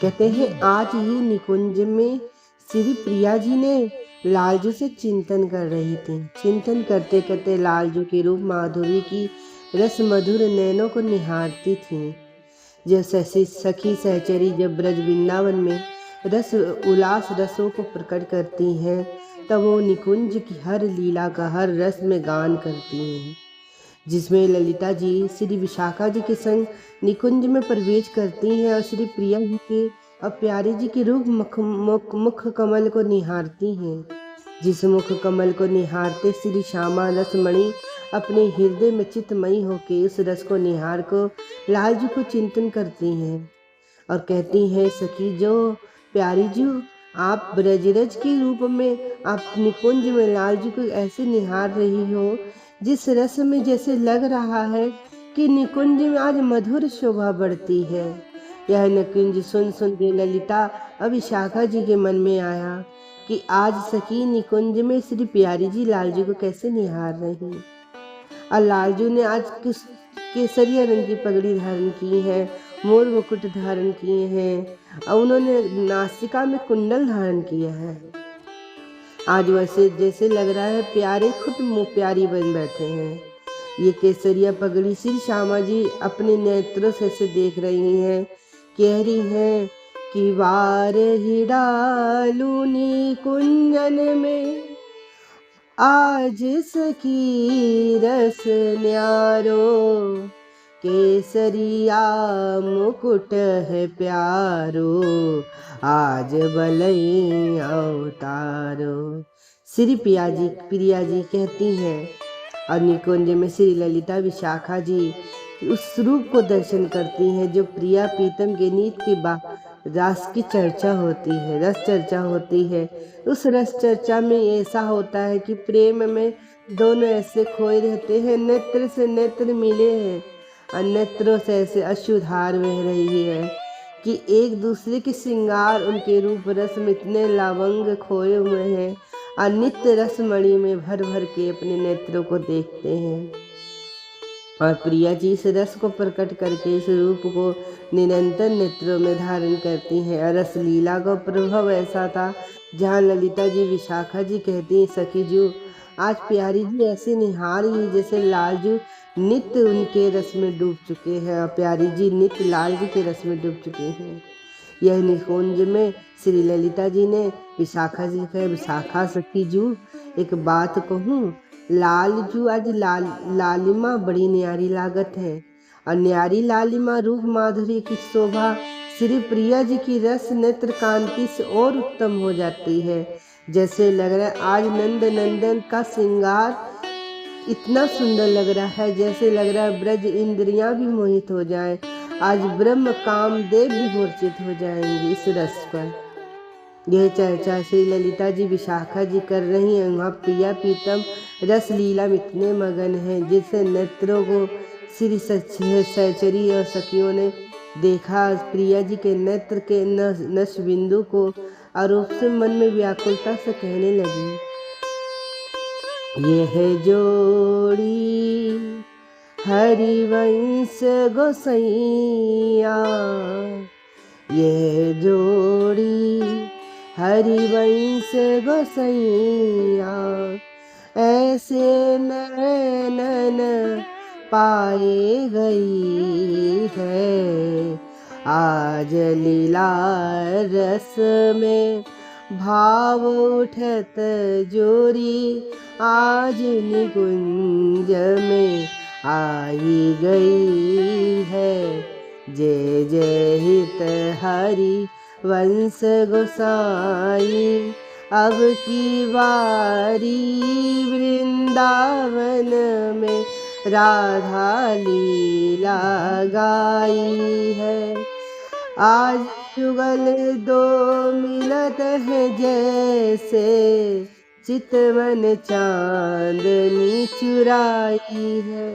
कहते हैं आज ही निकुंज में श्री प्रिया जी ने लालजू से चिंतन कर रही थी। चिंतन करते करते लालजू के रूप माधुरी की रस मधुर नैनों को निहारती थी। जब सखी सहचरी जब ब्रज वृंदावन में रस उल्लास रसों को प्रकट करती हैं, तब वो निकुंज की हर लीला का हर रस में गान करती हैं, जिसमें ललिता जी श्री विशाखा जी के संग निकुंज में प्रवेश करती हैं और श्री प्रिया जी के और प्यारी जी के रूप मुख कमल को निहारती हैं। जिस मुख कमल को निहारते श्री श्यामा रसमणि अपने हृदय में चित्तमयी होके उस रस को निहार को लालजू को चिंतन करती हैं और कहती हैं, सखी जो प्यारी जी, आप ब्रजरज के रूप में आप निकुंज में लालजू को ऐसे निहार रही हो जिस रस में जैसे लग रहा है कि निकुंज में आज मधुर शोभा बढ़ती है। यह निकुंज सुन के ललिता और विशाखा जी के मन में आया कि आज सखी निकुंज में श्री प्यारी जी लालजू को कैसे निहार रही। और लालजू ने आज किस केसरिया रंग की पगड़ी धारण की है, मोर मुकुट धारण किए हैं और उन्होंने नासिका में कुंडल धारण किया है। आज वैसे जैसे लग रहा है प्यारे खुद मुँह प्यारी बन बैठे हैं। ये केसरिया पगड़ी श्री श्यामा जी अपने नेत्रों से देख रही हैं, कह रही हैं कि वार ही डालूनी कुंजन में आज सखी रस न्यारो, केसरिया मुकुट है प्यारो आज बलई अवतारो। श्री प्रिया जी कहती हैं और निकुंज में श्री ललिता विशाखा जी उस रूप को दर्शन करती हैं जो प्रिया प्रीतम के नीत के रस की चर्चा होती है, रस चर्चा होती है। उस रस चर्चा में ऐसा होता है कि प्रेम में दोनों ऐसे खोए रहते हैं, नेत्र से नेत्र मिले हैं और नेत्रों से ऐसे अश्रुधार बह रही है कि एक दूसरे के श्रृंगार उनके रूप रस में इतने लावंग खोए हुए हैं और नित्य रसमणि में भर भर के अपने नेत्रों को देखते हैं। और प्रिया जी इस रस को प्रकट करके इस रूप को निरंतर नेत्रों में धारण करती हैं। और रस लीला का प्रभाव ऐसा था जहाँ ललिता जी विशाखा जी कहती हैं, सखी जी आज प्यारी जी ऐसे निहार ही जैसे लालजू नित्य उनके रस में डूब चुके हैं और प्यारी जी नित्य लालजू के रस में डूब चुके हैं। यह निकुंज में श्री ललिता जी ने विशाखा जी कहे, विशाखा सखी जू एक बात कहूँ, लालजू आज लालिमा बड़ी न्यारी लागत है और न्यारी लालिमा रूप माधुरी की शोभा श्री प्रिया जी की रस नेत्र कांति से और उत्तम हो जाती है। जैसे लग रहा है आज नंद नंदन का श्रृंगार इतना सुंदर लग रहा है, जैसे लग रहा है ब्रज इंद्रियां भी मोहित हो जाए, आज ब्रह्म कामदेव भी मूर्छित हो जाएंगे इस रस पर। यह चर्चा श्री ललिता जी विशाखा जी कर रही हैं। वहाँ प्रिया प्रीतम रस लीला में इतने मगन हैं जिससे नेत्रों को श्री सहचरी और सखियों ने देखा प्रिया जी के नेत्र के नश बिंदु को और उससे मन में व्याकुलता से कहने लगी, यह जोड़ी हरिवंश गोसैया, यह जोड़ी हरिवंश गोसैया, ऐसे नैनन पाए गई है आज लीला रस में भाव उठत जोरी आज निकुंज में आई गई है। जय जय हित हरि वंश गोसाई, अब की बारी वृंदावन में राधा लीला गाई है। आज युगल दो मिलत है जैसे चितवन चांदनी चुराई है।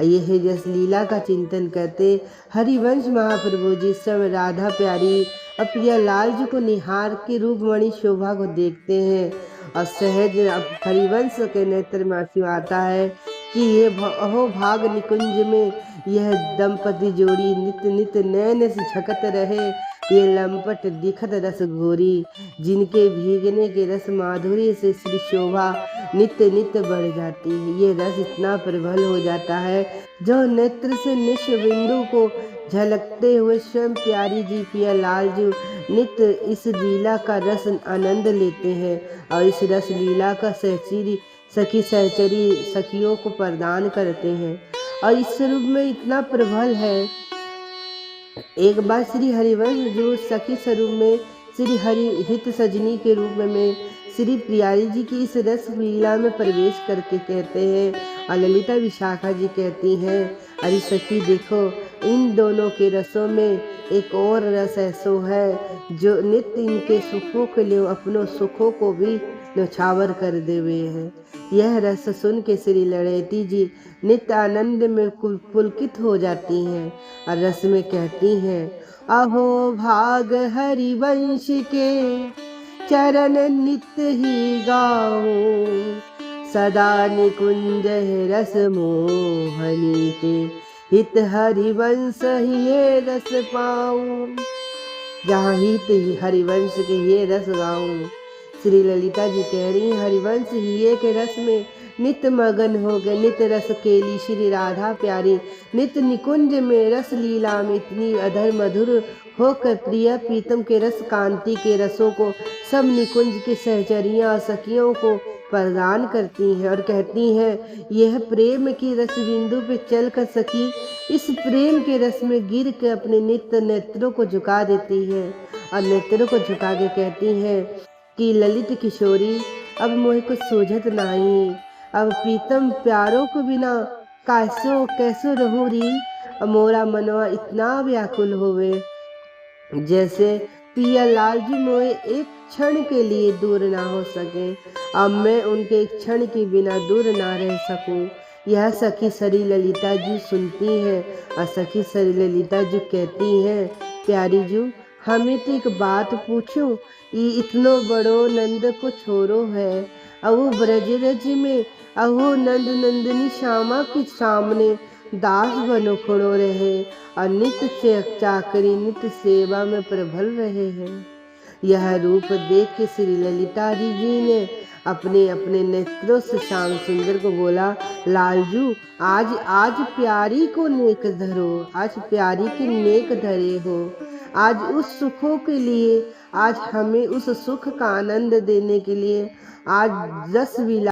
यह जस लीला का चिंतन करते हरिवंश महाप्रभु जी सब राधा प्यारी और प्रिया लालजू को निहार के रूपमणि शोभा को देखते हैं और सहज हरिवंश के नेत्र में आंसू आता है कि ये अहो भाग निकुंज में यह दंपति जोड़ी नित्य नित्य नैन से झकत रहे, ये लंपट दिखत रस घोरी, जिनके भीगने के रस माधुर्य से श्री शोभा नित्य नित्य बढ़ जाती है। ये रस इतना प्रबल हो जाता है जो नेत्र से निश बिंदु को झलकते हुए स्वयं प्यारी जी पिया लालजू नित्य इस लीला का रस आनंद लेते हैं और इस रस लीला का सखी सहचरी सखियों को प्रदान करते हैं और इस स्वरूप में इतना प्रबल है। एक बार श्री हरिवंश जो सखी स्वरूप में श्री हरि हित सजनी के रूप में श्री प्रियारी जी की इस रस लीला में प्रवेश करके कहते हैं और ललिता विशाखा जी कहती हैं, अरे सखी देखो, इन दोनों के रसों में एक और रस ऐसो है जो नित्य इनके सुखों के लिए अपनों सुखों को भी न्यौछावर कर देवे है। यह रस सुन के श्री लड़ैती जी नित्य आनंद में पुलकित हो जाती हैं और रस में कहती हैं, अहो भाग हरिवंश के चरण नित्य ही गाऊं, सदा निकुंज रस मोहनी के हित हरिवंश ही ये रस पाऊं। जहाँ हित हरिवंश के ये रस गाऊं, श्री ललिता जी कह रही हैं, हरिवंश हिये के रस में नित्य मगन हो गए। नित्य रस केली श्री राधा प्यारी, नित्य निकुंज में रस लीला में इतनी अधर मधुर होकर प्रिय प्रीतम के रस कांति के रसों को सब निकुंज के सहचरियाँ सखियों को प्रदान करती हैं और कहती हैं, यह प्रेम की रस बिंदु पे चल कर सखी इस प्रेम के रस में गिर के अपने नित्य नेत्रों को झुका देती है और नेत्रों को झुका के कहती हैं कि ललित किशोरी, अब मोहे कुछ सूझत नहीं, अब प्रीतम प्यारों को बिना कैसो रहूं री, मोरा मनवा इतना व्याकुल होवे जैसे पिया लालजी मोए एक क्षण के लिए दूर ना हो सके। अब मैं उनके एक क्षण के बिना दूर ना रह सकूं। यह सखी श्री ललिता जी सुनती हैं और सखी श्री ललिता जी कहती हैं, प्यारी जू हमें तो एक बात पूछो, ये इतनो बड़ो नंद को छोरो है, अहो ब्रजरज में अहो नंद नंदनी श्यामा के सामने दास बनो खड़ो रहे और नित्य चाकरी नित्य सेवा में प्रबल रहे हैं। यह रूप देख के श्री ललिता जी ने अपने अपने नेत्रों से श्याम सुंदर को बोला, लालजू आज प्यारी को नेक धरो, आज प्यारी की नेक धरे हो, आज उस सुखों के लिए, आज हमें उस सुख का आनंद देने के लिए आज रस विलास